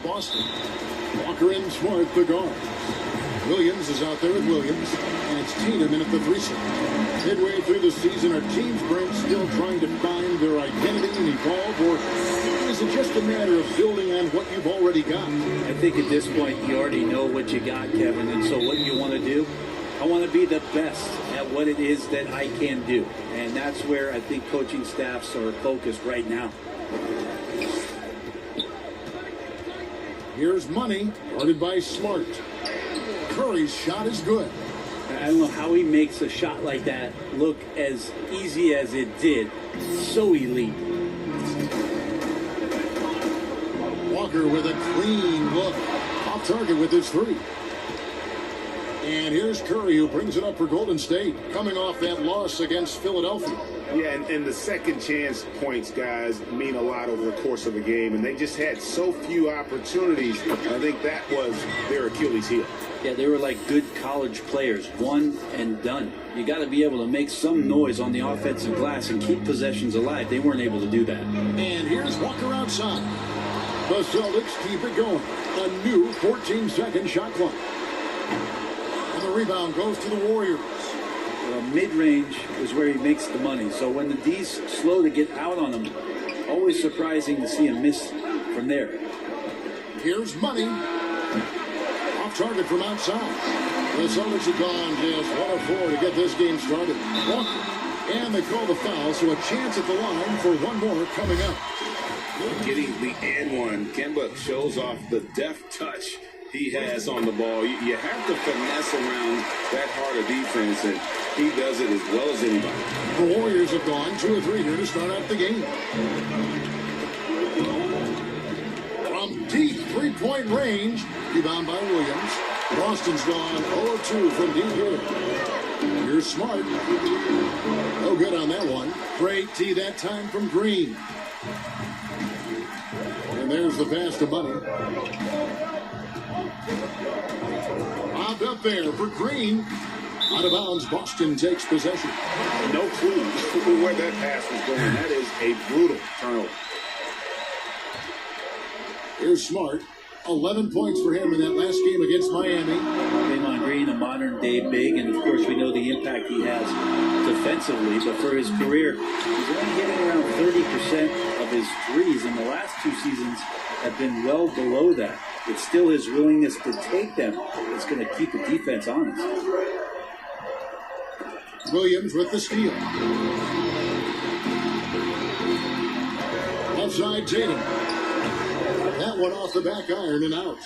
Boston. Walker and Smart, the guards. Williams is out there with Williams, and it's Tatum in at the 3 slot. Midway through the season, are teams, Brent, still trying to find their identity and evolve, or is it just a matter of building on what you've already got? I think at this point you already know what you got, Kevin, and so what you want to do, I want to be the best at what it is that I can do, and that's where I think coaching staffs are focused right now. Here's Money, guarded by Smart. Curry's shot is good. I don't know how he makes a shot like that look as easy as it did. So elite. Walker with a clean look. Off target with his 3. And here's Curry, who brings it up for Golden State, coming off that loss against Philadelphia. Yeah, and the second chance points, guys, mean a lot over the course of a game, and they just had so few opportunities. I think that was their Achilles heel. Yeah, they were like good college players, one and done. You got to be able to make some noise on the offensive glass and keep possessions alive. They weren't able to do that. And here's Walker outside. The Celtics keep it going. A new 14-second shot clock. And the rebound goes to the Warriors. Well, mid-range is where he makes the money. So when the D's slow to get out on him, always surprising to see him miss from there. Here's Money. Off target from outside. The Celtics have gone just 1 of 4 to get this game started. Walker. And they call the foul, so a chance at the line for one more coming up. Getting the and one. Kemba shows off the deft touch he has on the ball. You have to finesse around that hard of defense, and he does it as well as anybody. The Warriors have gone 2 of 3 here to start out the game. From deep three-point range, rebound by Williams. Boston's gone 0 of 2 from deep here. Here's Smart. No good on that one. Great tee that time from Green. And there's the pass to Money. Bobbed up there for Green. Out of bounds, Boston takes possession. No clue where that pass was going. That is a brutal turnover. Here's Smart. 11 points for him in that last game against Miami. Draymond Green, a modern-day big, and of course we know the impact he has defensively. But for his career, he's only hitting around 30% of his threes, and the last 2 seasons have been well below that. It's still his willingness to take them that's going to keep the defense honest. Williams with the steal. Outside Tatum. That one off the back iron and out.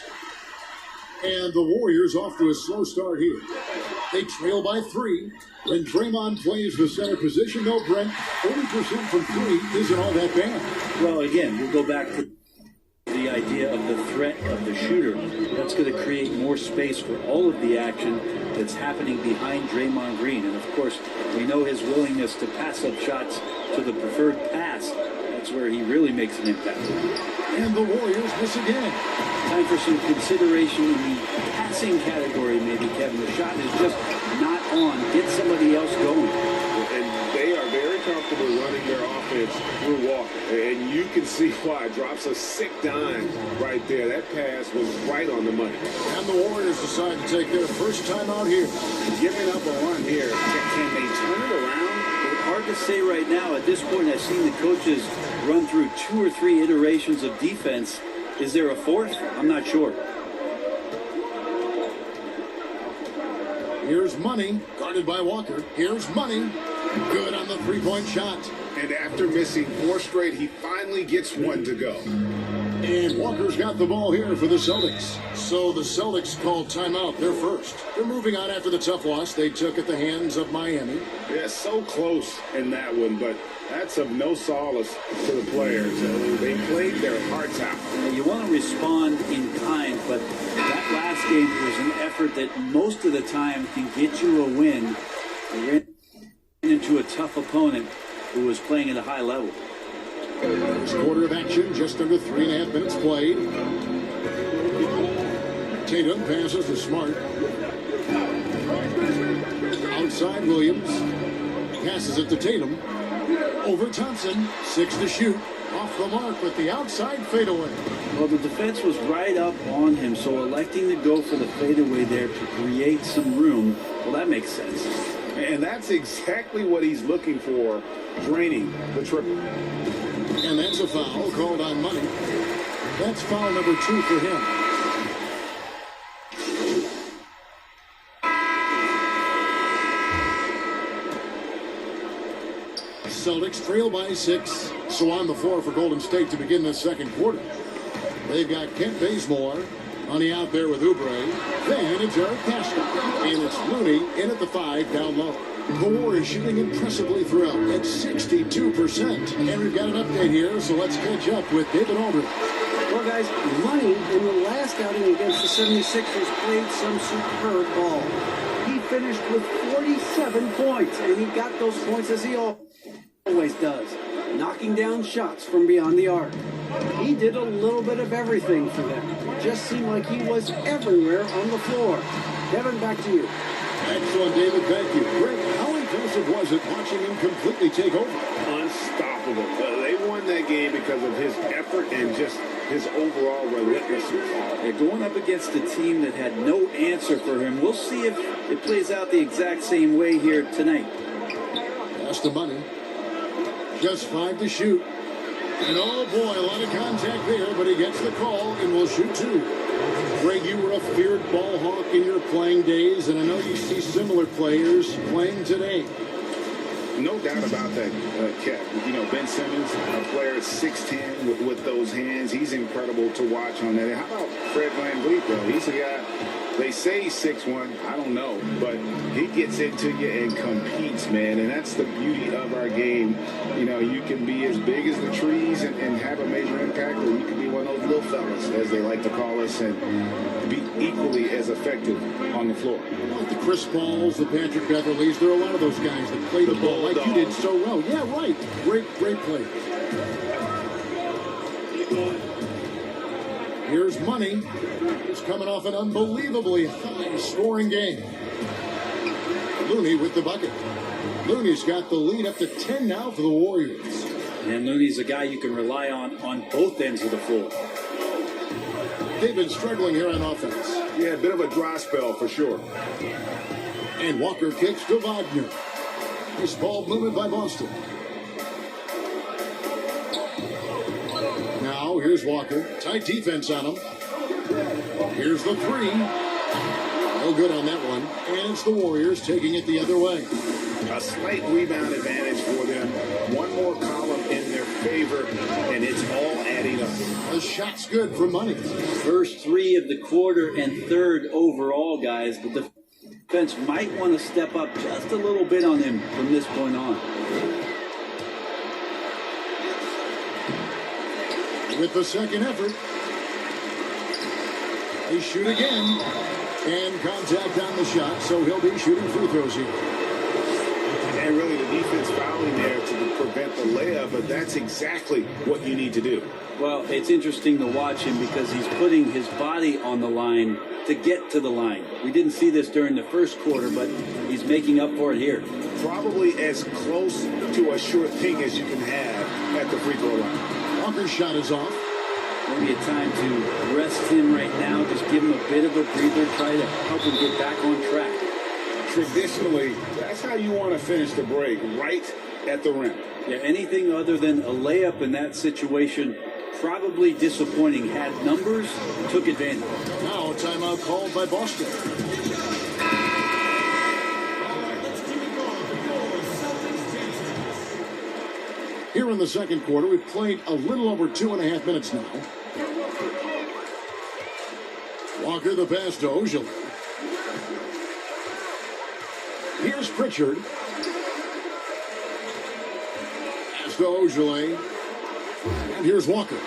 And the Warriors off to a slow start here. They trail by 3. When Draymond plays the center position, though, Brent, 40% from 3 isn't all that bad. Well, again, we'll go back to the idea of the threat of the shooter. That's going to create more space for all of the action that's happening behind Draymond Green. And, of course, we know his willingness to pass up shots to the preferred pass. That's where he really makes an impact. And the Warriors miss again. Time for some consideration in the passing category, maybe, Kevin. The shot is just not on. Get somebody else going. And they are very comfortable running their offense through Walker. And you can see why. Drops a sick dime right there. That pass was right on the money. And the Warriors decide to take their first time out here. Giving up a run here. Can they turn it around? Hard to say right now. At this point, I've seen the coaches run through 2 or 3 iterations of defense. Is there a 4th? I'm not sure. Here's Money, guarded by Walker. Here's Money. Good on the 3-point shot. And after missing 4 straight, he finally gets one to go. And Walker's got the ball here for the Celtics. So the Celtics call timeout. They're first. They're moving on after the tough loss they took at the hands of Miami. Yeah, so close in that one, but that's of no solace to the players. They played their hearts out. You want to respond in kind, but that last game was an effort that most of the time can get you a win. You ran into a tough opponent who was playing at a high level. First quarter of action, just under 3.5 minutes played. Tatum passes to Smart. Outside Williams. Passes it to Tatum. Over Thompson. 6 to shoot. Off Off the mark with the outside fadeaway. Well, the defense was right up on him, so electing to go for the fadeaway there to create some room, well, that makes sense. And that's exactly what he's looking for, draining the triple. And that's a foul called on Money. That's foul number 2 for him. Celtics trail by 6. So on the floor for Golden State to begin this second quarter. They've got Kent Bazemore on the out there with Oubre. Then it's Eric Castro. And it's Looney in at the 5 down low. The Warriors shooting impressively throughout at 62%. And we've got an update here, so let's catch up with David Aldridge. Well, guys, Money in the last outing against the 76ers played some superb ball. He finished with 47 points, and he got those points as he always does, knocking down shots from beyond the arc. He did a little bit of everything for them. Just seemed like he was everywhere on the floor. Kevin, back to you. Excellent, David. Thank you. Greg, how impressive was it watching him completely take over? Unstoppable. They won that game because of his effort and just his overall relentlessness. They're going up against a team that had no answer for him. We'll see if it plays out the exact same way here tonight. Pass the Money. Just 5 to shoot. And oh boy, a lot of contact there, but he gets the call and will shoot 2. Greg, you were a feared ball hawk in your playing days, and I know you see similar players playing today. No doubt about that, Kev. You know, Ben Simmons, a player at 6'10", with those hands. He's incredible to watch on that. How about Fred VanVleet, though? He's a guy, they say he's 6'1". I don't know. But he gets into you and competes, man. And that's the beauty of our game. You know, you can be as big as the trees and have a major impact, or you can be one of those little fellas, as they like to call us, and be equally as effective on the floor. Like the Chris Pauls, the Patrick Beverleys, there are a lot of those guys that play the ball like you did so well. Yeah, right. Great play. Here's Money. He's coming off an unbelievably high-scoring game. Looney with the bucket. Looney's got the lead up to 10 now for the Warriors. And Looney's a guy you can rely on both ends of the floor. They've been struggling here on offense. Yeah, a bit of a dry spell for sure. And Walker kicks to Wagner. Nice ball movement by Boston. Now, here's Walker. Tight defense on him. Here's the 3. No good on that one. And it's the Warriors taking it the other way. A slight rebound advantage for them. One more column in their favor, and it's all adding up. The shot's good for Money. First 3 of the quarter and third overall, guys. The defense might want to step up just a little bit on him from this point on. With the second effort, they shoot again. And contact on the shot, so he'll be shooting free throws here. And really, the defense fouling there to prevent the layup, but that's exactly what you need to do. Well, it's interesting to watch him because he's putting his body on the line to get to the line. We didn't see this during the first quarter, but he's making up for it here. Probably as close to a sure thing as you can have at the free throw line. Walker's shot is off. Maybe a time to rest him right now, just give him a bit of a breather, try to help him get back on track. Traditionally, that's how you want to finish the break, right at the rim. Yeah, anything other than a layup in that situation, probably disappointing. Had numbers, took advantage. Now a timeout called by Boston. Here in the second quarter, we've played a little over 2.5 minutes now. Walker the pass to Ojale. Here's Pritchard. Pass to Ojale. And here's Walker.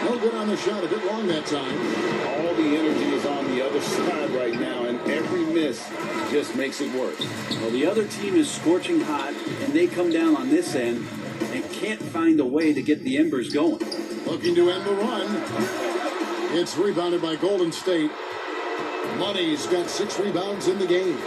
No good on the shot, a bit long that time. All the energy is on the other side right now, and every miss just makes it worse. Well, the other team is scorching hot, and they come down on this end and can't find a way to get the embers going. Looking to end the run. It's rebounded by Golden State. Money's got 6 rebounds in the game.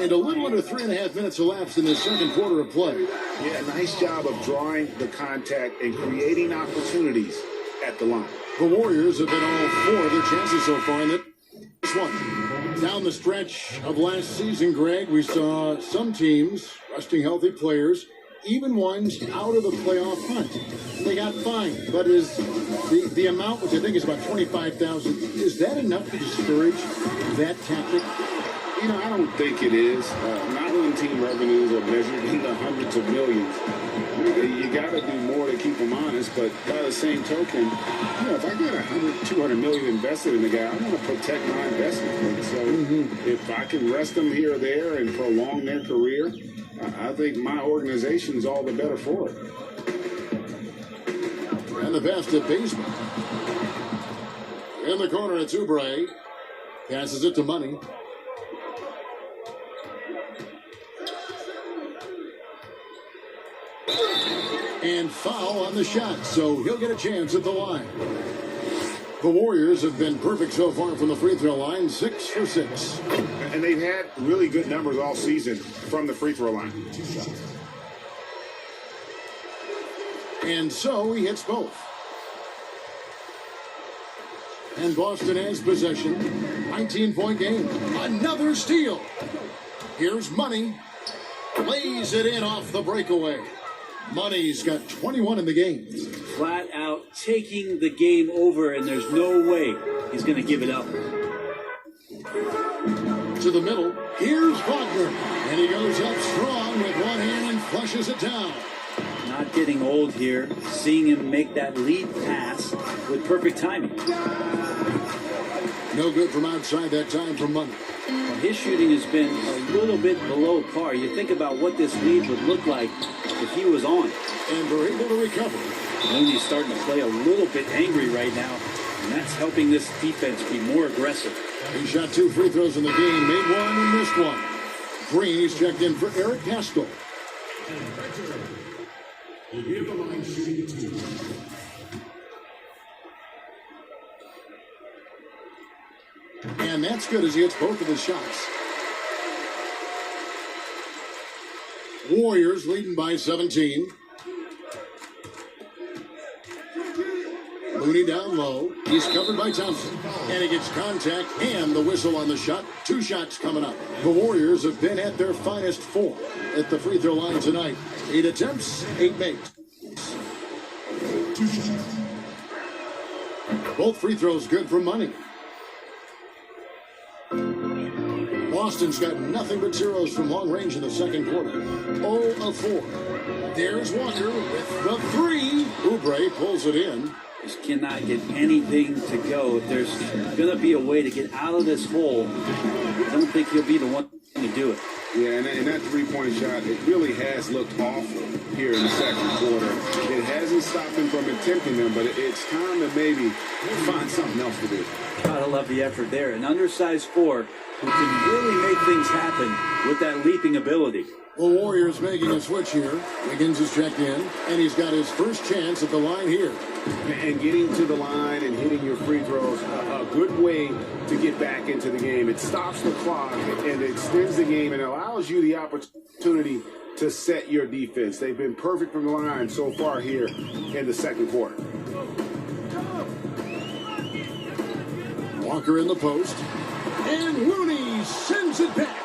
And a little under 3.5 minutes elapsed in the second quarter of play. Yeah, nice job of drawing the contact and creating opportunities at the line. The Warriors have been all 4 of their chances so far in this one. Down the stretch of last season, Greg, we saw some teams resting healthy players, even ones out of the playoff hunt. They got fined, but is the amount, which I think is about $25,000, is that enough to discourage that tactic? You know, I don't think it is. Not when team revenues are measured in the hundreds of millions. You got to do more to keep them honest, but by the same token, you know, if I got 100, 200 million invested in the guy, I want to protect my investment. So if I can rest them here or there and prolong their career, I think my organization's all the better for it. And the pass to Baseman. In the corner, it's Oubre. Passes it to Money. And foul on the shot, so he'll get a chance at the line. The Warriors have been perfect so far from the free throw line, 6 for 6. And they've had really good numbers all season from the free throw line. And so he hits both. And Boston has possession. 19-point game. Another steal. Here's Money. Lays it in off the breakaway. Money's got 21 in the game. Flat out taking the game over, and there's no way he's going to give it up. To the middle. Here's Wagner. And he goes up strong with one hand and flushes it down. Not getting old here. Seeing him make that lead pass with perfect timing. No good from outside that time from Money. Well, his shooting has been a little bit below par. You think about what this lead would look like if he was on. And they're able to recover. Looney's starting to play a little bit angry right now, and that's helping this defense be more aggressive. He shot 2 free throws in the game, made one and missed one. Green is checked in for Eric Haskell. And that's good as he hits both of his shots. Warriors leading by 17. Looney down low. He's covered by Thompson. And he gets contact and the whistle on the shot. 2 shots coming up. The Warriors have been at their finest 4 at the free throw line tonight. 8 attempts, 8 makes. Both free throws good for Money. Boston's got nothing but zeros from long range in the second quarter. 0 of 4. There's Walker with the 3. Oubre pulls it in. Just cannot get anything to go. If there's going to be a way to get out of this hole, I don't think he'll be the one to do it. Yeah, and that three-point shot, it really has looked awful here in the second quarter. It hasn't stopped him from attempting them, but it's time to maybe find something else to do. Gotta love the effort there. An undersized 4 who can really make things happen with that leaping ability. The Warriors making a switch here. Wiggins is checked in, and he's got his first chance at the line here. And getting to the line and hitting your free throws, a good way to get back into the game. It stops the clock and extends the game and allows you the opportunity to set your defense. They've been perfect from the line so far here in the second quarter. Walker in the post, and Looney sends it back.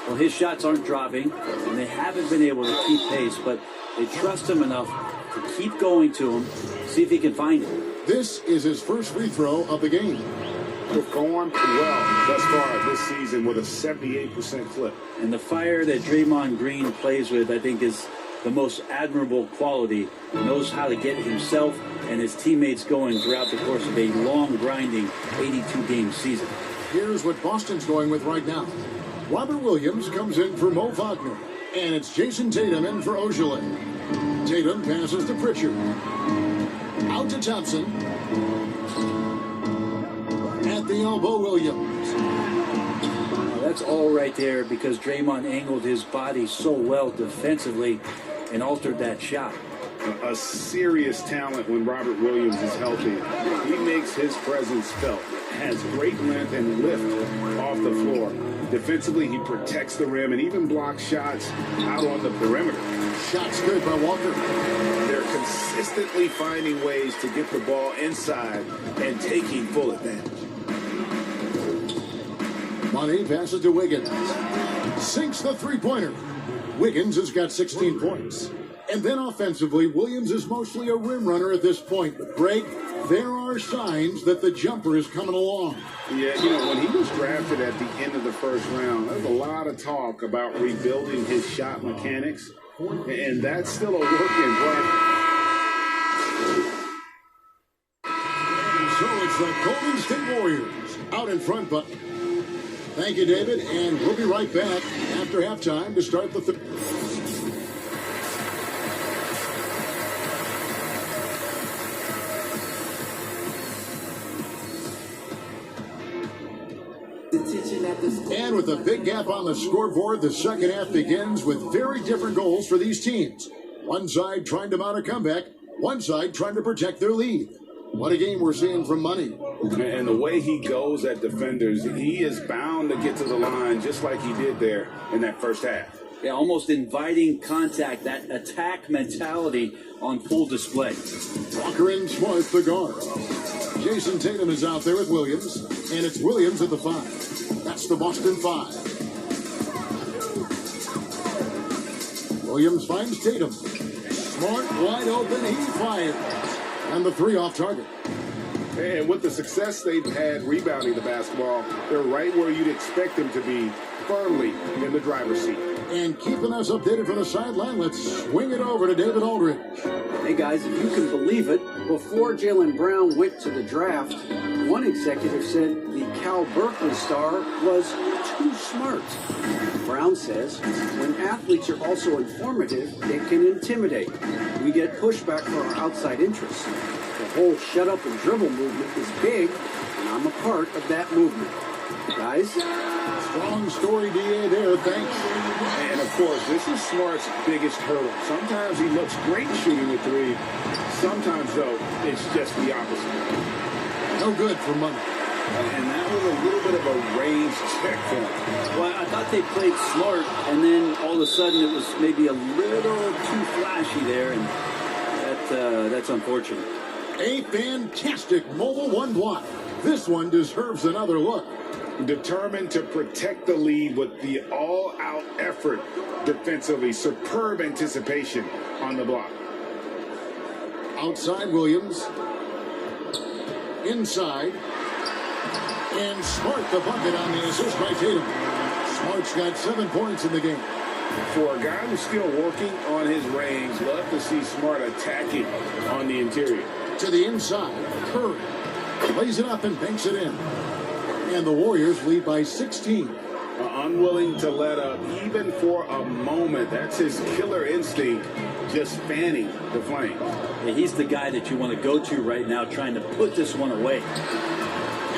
Well, his shots aren't dropping, and they haven't been able to keep pace, but they trust him enough to keep going to him, see if he can find it. This is his first free throw of the game. Performed well thus far this season with a 78% clip. And the fire that Draymond Green plays with, I think, is the most admirable quality. He knows how to get himself and his teammates going throughout the course of a long, grinding 82-game season. Here's what Boston's going with right now. Robert Williams comes in for Mo Wagner, and it's Jason Tatum in for Ogilvy. Tatum passes to Pritchard. Out to Thompson. At the elbow, Williams. That's all right there because Draymond angled his body so well defensively and altered that shot. A serious talent when Robert Williams is healthy. He makes his presence felt. Has great length and lift off the floor. Defensively, he protects the rim and even blocks shots out on the perimeter. Shots good by Walker. They're consistently finding ways to get the ball inside and taking full advantage. Money passes to Wiggins. Sinks the three-pointer. Wiggins has got 16 points. And then offensively, Williams is mostly a rim runner at this point. But Greg, there are signs that the jumper is coming along. Yeah, when he was drafted at the end of the first round, there was a lot of talk about rebuilding his shot mechanics. And that's still a work in progress. So it's the Golden State Warriors out in front, but thank you, David, and we'll be right back after halftime to start the third. And with a big gap on the scoreboard, the second half begins with very different goals for these teams. One side trying to mount a comeback, one side trying to protect their lead. What a game we're seeing from Money. And the way he goes at defenders, he is bound to get to the line just like he did there in that first half. Yeah, almost inviting contact, that attack mentality on full display. Walker and Smart, the guard. Jason Tatum is out there with Williams, and it's Williams at the 5. That's the Boston 5. Williams finds Tatum. Smart wide open, he fires. And the 3 off target. And with the success they've had rebounding the basketball, they're right where you'd expect them to be, firmly in the driver's seat. And keeping us updated from the sideline, let's swing it over to David Aldridge. Hey guys, if you can believe it, before Jaylen Brown went to the draft, one executive said the Cal Berkeley star was too smart. Brown says when athletes are also informative, it can intimidate. We get pushback for our outside interests. The whole shut up and dribble movement is big, and I'm a part of that movement. Guys? Strong story, DA, there. Thanks. And, of course, this is Smart's biggest hurdle. Sometimes he looks great shooting the 3. Sometimes, though, it's just the opposite. No good for Money. And that was a little bit of a range check for him. Well, I thought they played smart, and then all of a sudden it was maybe a little too flashy there, and that's unfortunate. A fantastic mobile 1 block. This one deserves another look. Determined to protect the lead with the all-out effort defensively. Superb anticipation on the block. Outside Williams. Inside. And Smart the bucket on the assist by Tatum. Smart's got 7 points in the game. For a guy who's still working on his range, love to see Smart attacking on the interior. To the inside. Curry lays it up and banks it in. And the Warriors lead by 16. Unwilling to let up even for a moment. That's his killer instinct, just fanning the flame. Yeah, he's the guy that you want to go to right now, trying to put this one away.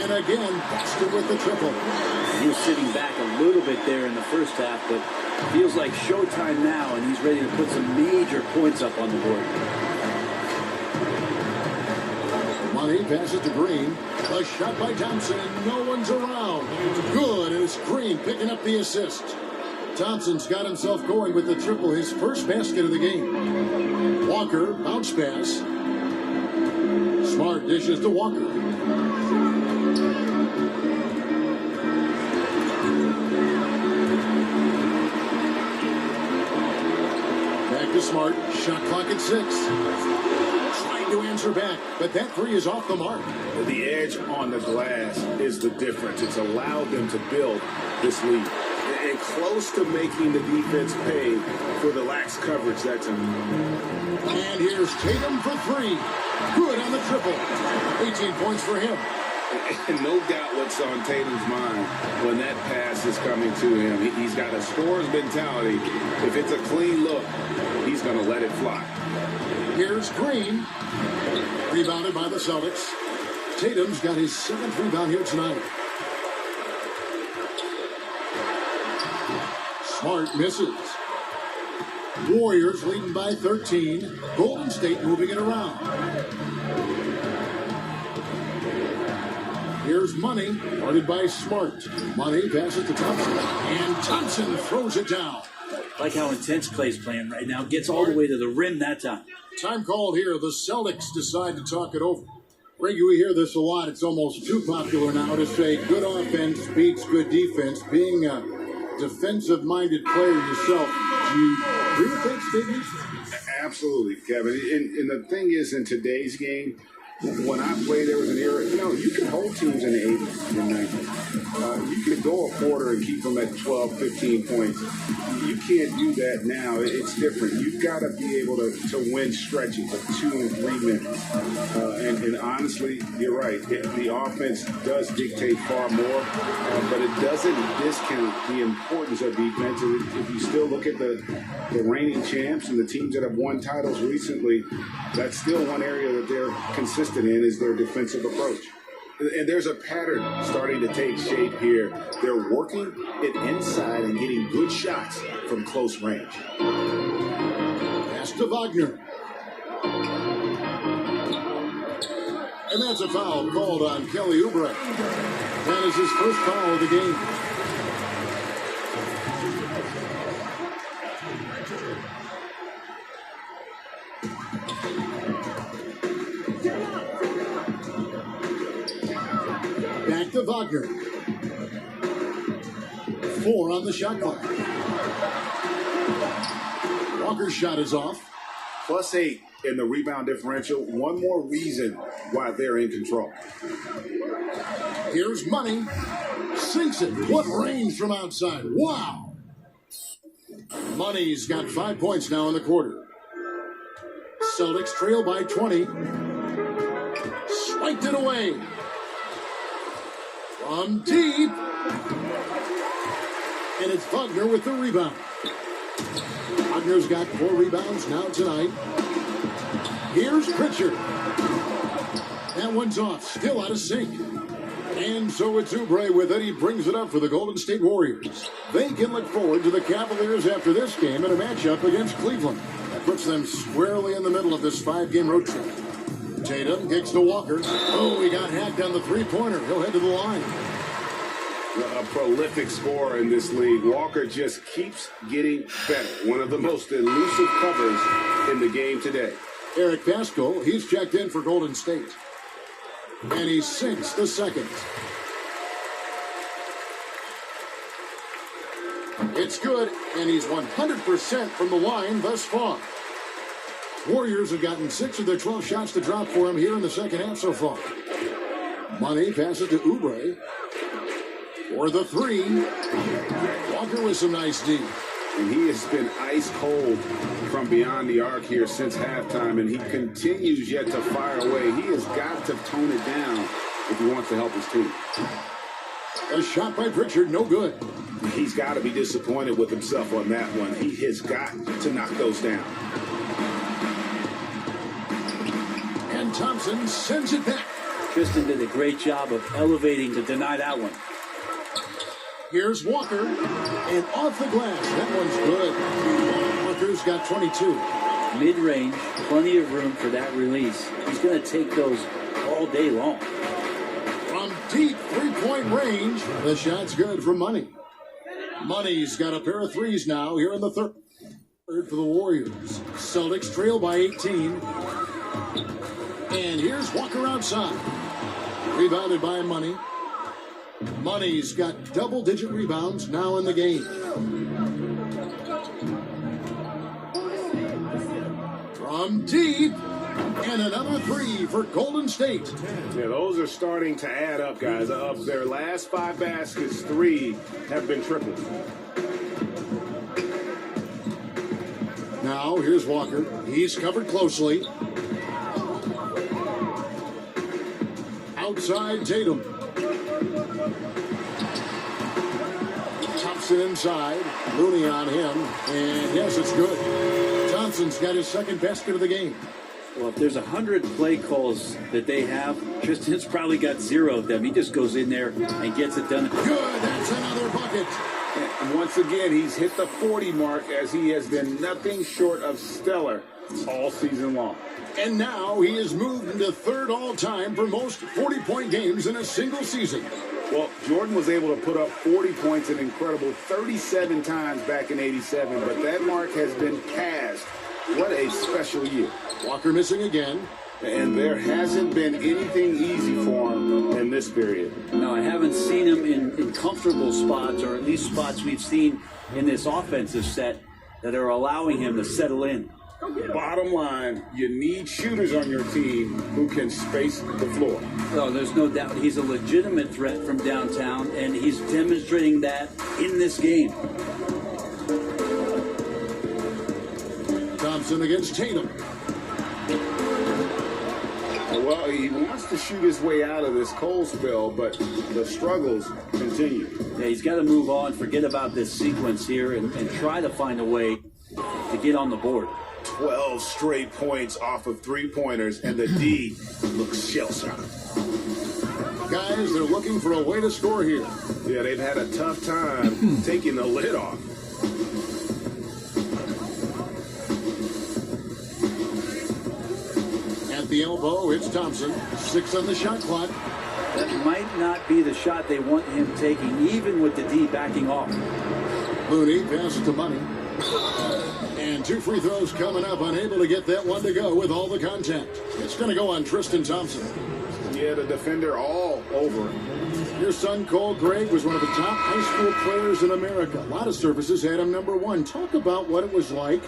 And again, Boston with the triple. He was sitting back a little bit there in the first half, but feels like showtime now, and he's ready to put some major points up on the board. Money passes to Green. A shot by Thompson, and no one's around. Good, and it's Green picking up the assist. Thompson's got himself going with the triple, his first basket of the game. Walker, bounce pass. Smart dishes to Walker. Back to Smart. Shot clock at 6. Trying to answer back, but that 3 is off the mark. The edge on the glass is the difference. It's allowed them to build this lead. And close to making the defense pay for the lax coverage that time. And here's Tatum for 3. Good on the triple. 18 points for him. And no doubt what's on Tatum's mind when that pass is coming to him. He's got a scorer's mentality. If it's a clean look, he's going to let it fly. Here's Green. Rebounded by the Celtics. Tatum's got his 7th rebound here tonight. Smart misses. Warriors leading by 13. Golden State moving it around. Here's Money, guarded by Smart. Money passes to Thompson, and Thompson throws it down. Like how intense Clay's playing right now. Gets all the way to the rim that time. Time called here. The Celtics decide to talk it over. Greg, we hear this a lot. It's almost too popular now to say good offense beats good defense. Being a defensive-minded player yourself, do you agree with that statement? Absolutely, Kevin. And the thing is, in today's game, when I played, there was an era, you could hold teams in the 80s and 90s. You could go a quarter and keep them at 12, 15 points. You can't do that now. It's different. You've got to be able to win stretches of 2 and 3 minutes. And honestly, you're right. The offense does dictate far more, but it doesn't discount the importance of defense. If you still look at the reigning champs and the teams that have won titles recently, that's still one area that they're consistent in is their defensive approach. And there's a pattern starting to take shape here. They're working it inside and getting good shots from close range. Pass to Wagner. And that's a foul called on Kelly Oubre. That is his first foul of the game. Back to Wagner. 4 on the shot clock. Walker's shot is off. +8 in the rebound differential. One more reason why they're in control. Here's Money. Sinks it. What range from outside. Wow. Money's got 5 points now in the quarter. Celtics trail by 20. Swiped it away. From deep. And it's Wagner with the rebound. Wagner's got 4 rebounds now tonight. Here's Pritchard. That one's off. Still out of sync. And so it's Oubre with it. He brings it up for the Golden State Warriors. They can look forward to the Cavaliers after this game in a matchup against Cleveland. That puts them squarely in the middle of this 5-game road trip. Tatum kicks to Walker. Oh, he got hacked on the three-pointer. He'll head to the line. A prolific scorer in this league. Walker just keeps getting better. One of the most elusive covers in the game today. Eric Pascal, he's checked in for Golden State. And he sinks the second. It's good, and he's 100% from the line thus far. Warriors have gotten 6 of their 12 shots to drop for him here in the second half so far. Money passes to Oubre. For the 3. Walker with some nice D. And he has been ice cold from beyond the arc here since halftime, and he continues yet to fire away. He has got to tone it down if he wants to help his team. A shot by Pritchard, no good. He's got to be disappointed with himself on that one. He has got to knock those down. And Thompson sends it back. Tristan did a great job of elevating to deny that one. Here's Walker, and off the glass. That one's good. Walker's got 22. Mid-range, plenty of room for that release. He's going to take those all day long. From deep three-point range, the shot's good for Money. Money's got a pair of threes now here in the third for the Warriors. Celtics trail by 18. And here's Walker outside. Rebounded by Money. Money's got double-digit rebounds now in the game. From deep, and another 3 for Golden State. Yeah, those are starting to add up, guys. Of their last 5 baskets, 3 have been tripled. Now, here's Walker. He's covered closely. Outside, Tatum. Thompson inside. Looney on him. And yes, it's good. Thompson's got his second basket of the game. Well, if there's 100 play calls that they have, Tristan's probably got 0 of them. He just goes in there and gets it done. Good. That's another bucket. And once again, he's hit the 40 mark as he has been nothing short of stellar all season long. And now he has moved into third all-time for most 40-point games in a single season. Well, Jordan was able to put up 40 points an incredible 37 times back in '87, but that mark has been passed. What a special year. Walker missing again. And there hasn't been anything easy for him in this period. No, I haven't seen him in comfortable spots, or at least spots we've seen in this offensive set that are allowing him to settle in. Bottom line, you need shooters on your team who can space the floor. Oh, there's no doubt he's a legitimate threat from downtown, and he's demonstrating that in this game. Thompson against Tatum. Well, he wants to shoot his way out of this cold spell, but the struggles continue. Yeah, he's got to move on, forget about this sequence here, and try to find a way to get on the board. 12 straight points off of three-pointers, and the D looks shell-shocked. Guys, they're looking for a way to score here. Yeah, they've had a tough time taking the lid off. At the elbow, it's Thompson. 6 on the shot clock. That might not be the shot they want him taking, even with the D backing off. Looney passes to Money. And 2 free throws coming up, unable to get that one to go with all the contact. It's going to go on Tristan Thompson. Yeah, the defender all over him. Your son, Cole Gregg, was one of the top high school players in America. A lot of services had him number 1. Talk about what it was like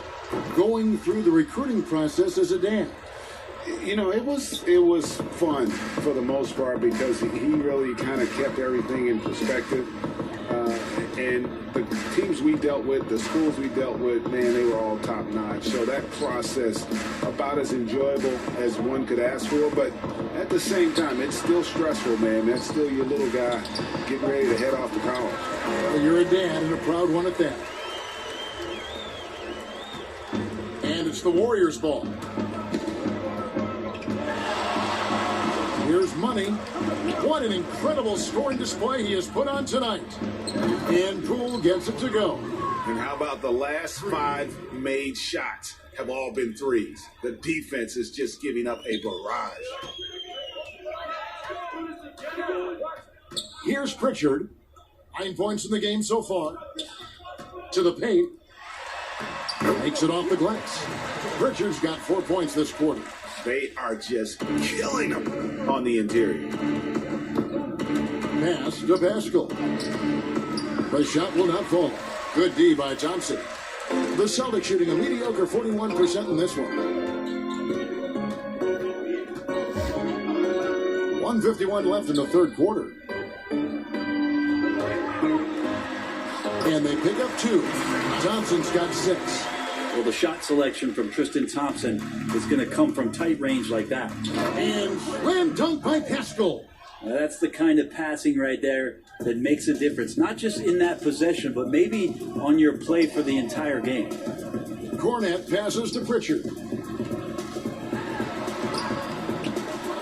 going through the recruiting process as a dad. You know, it was fun for the most part because he really kind of kept everything in perspective. And the teams we dealt with, the schools we dealt with, man, they were all top-notch. So that process, about as enjoyable as one could ask for. But at the same time, it's still stressful, man. That's still your little guy getting ready to head off to college. Well, you're a dad and a proud one at that. And it's the Warriors' ball. Here's Money. What an incredible scoring display he has put on tonight. And Poole gets it to go. And how about the last 5 made shots have all been threes? The defense is just giving up a barrage. Here's Pritchard. 9 points in the game so far. To the paint. Makes it off the glass. Pritchard's got 4 points this quarter. They are just killing them on the interior. Pass to Pascal. The shot will not fall. Good D by Thompson. The Celtics shooting a mediocre 41% in this one. 1:51 left in the third quarter. And they pick up 2. Thompson's got 6. Well, the shot selection from Tristan Thompson is going to come from tight range like that. And slam dunk by Pascal. Now, that's the kind of passing right there that makes a difference, not just in that possession, but maybe on your play for the entire game. Cornette passes to Pritchard.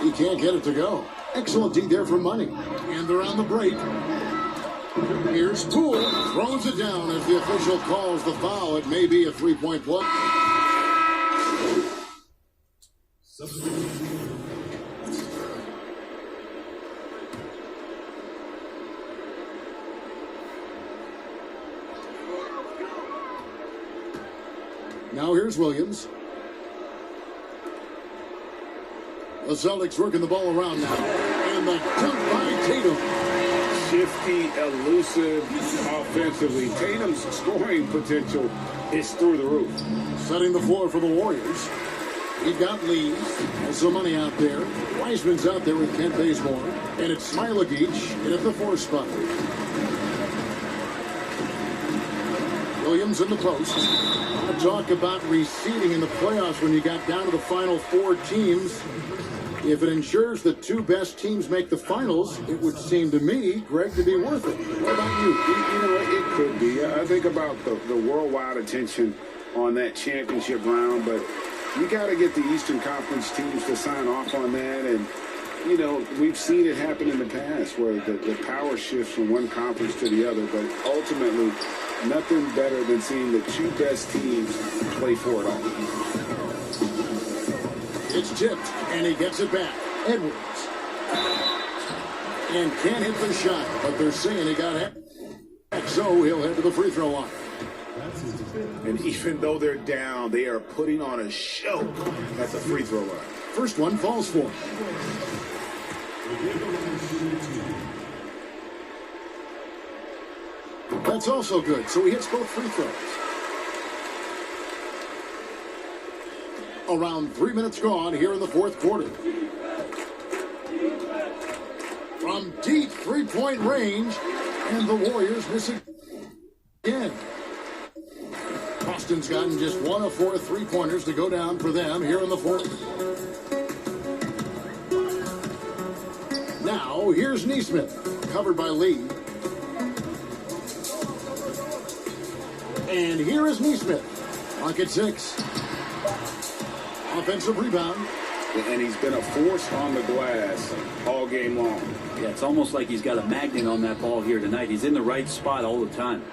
He can't get it to go. Excellent D there for Money. And they're on the break. Here's Poole. Throws it down as the official calls the foul. It may be a 3-point play. Now here's Williams. The Celtics working the ball around now. And the dunk by Tatum. Shifty, elusive offensively. Tatum's scoring potential is through the roof. Setting the floor for the Warriors. You've got Lee. Has some money out there. Wiseman's out there with Kent Bazemore. And it's Smilagic in at the 4 spot. Williams in the post. Talk about receding in the playoffs when you got down to the final 4 teams. If it ensures the 2 best teams make the finals, it would seem to me, Greg, to be worth it. What about you? You know, it could be. I think about the worldwide attention on that championship round, but you got to get the Eastern Conference teams to sign off on that. And, you know, we've seen it happen in the past where the power shifts from one conference to the other, but ultimately, nothing better than seeing the 2 best teams play for it all. It's tipped, and he gets it back. Edwards. And can't hit the shot, but they're saying he got hit. So he'll head to the free throw line. And even though they're down, they are putting on a show at the free throw line. First one falls for him. That's also good, so he hits both free throws. Around 3 minutes gone here in the fourth quarter. From deep three-point range, and the Warriors miss again. Boston's gotten just 1 of 4 three-pointers to go down for them here in the fourth. Now, here's Neesmith, covered by Lee. And here is Neesmith, pocket 6. Offensive rebound. And he's been a force on the glass all game long. Yeah, it's almost like he's got a magnet on that ball here tonight. He's in the right spot all the time.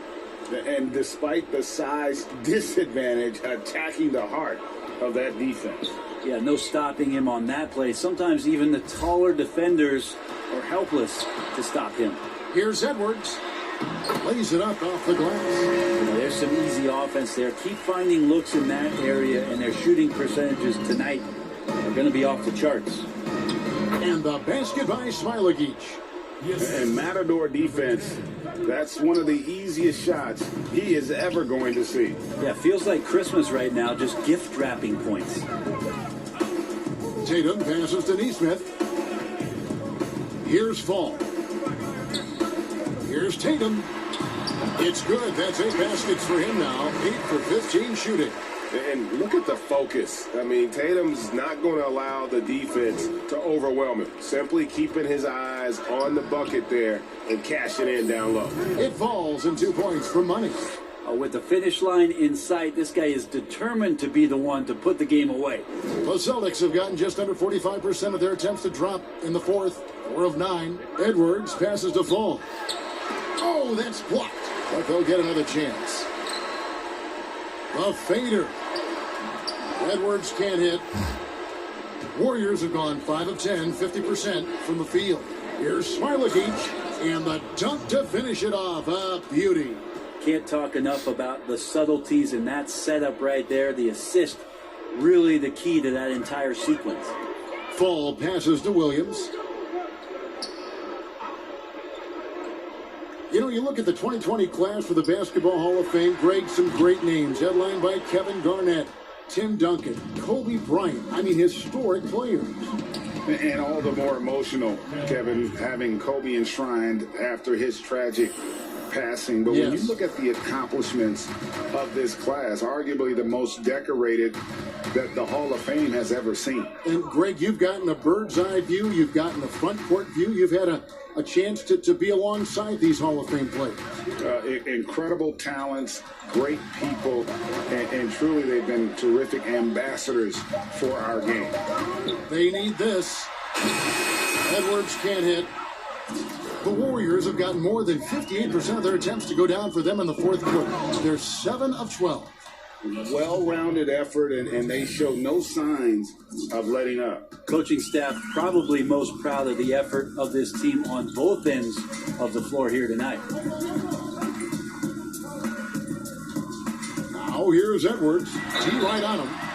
And despite the size disadvantage, attacking the heart of that defense. Yeah, no stopping him on that play. Sometimes even the taller defenders are helpless to stop him. Here's Edwards. Lays it up off the glass. You know, there's some easy offense there. Keep finding looks in that area, and their shooting percentages tonight are going to be off the charts. And the basket by Smilagic. And Matador defense, that's one of the easiest shots he is ever going to see. Yeah, feels like Christmas right now, just gift wrapping points. Tatum passes to Neesmith. Here's Fall. Here's Tatum. It's good. That's 8 baskets for him now. 8 for 15 shooting. And look at the focus. I mean, Tatum's not going to allow the defense to overwhelm him. Simply keeping his eyes on the bucket there and cashing in down low. It falls in 2 points for Money. With the finish line in sight, this guy is determined to be the one to put the game away. The Celtics have gotten just under 45% of their attempts to drop in the fourth. 4 of 9. Edwards passes to Fall. Oh, that's blocked. But they'll get another chance. The fader. Edwards can't hit. Warriors have gone 5 of 10, 50% from the field. Here's Smilagic, and the dunk to finish it off. A beauty. Can't talk enough about the subtleties in that setup right there. The assist, really the key to that entire sequence. Fall passes to Williams. You know, you look at the 2020 class for the Basketball Hall of Fame, Greg, some great names, headlined by Kevin Garnett, Tim Duncan, Kobe Bryant. I mean, historic players. And all the more emotional, Kevin, having Kobe enshrined after his tragic passing. But when you look at the accomplishments of this class, arguably the most decorated that the Hall of Fame has ever seen. And Greg, you've gotten a bird's eye view. You've gotten a front court view. You've had a chance to be alongside these Hall of Fame players. Incredible talents, great people, and truly they've been terrific ambassadors for our game. They need this. Edwards can't hit. The Warriors have gotten more than 58% of their attempts to go down for them in the fourth quarter. They're 7 of 12. Well-rounded effort, and they show no signs of letting up. Coaching staff probably most proud of the effort of this team on both ends of the floor here tonight. Now here's Edwards. T right on him.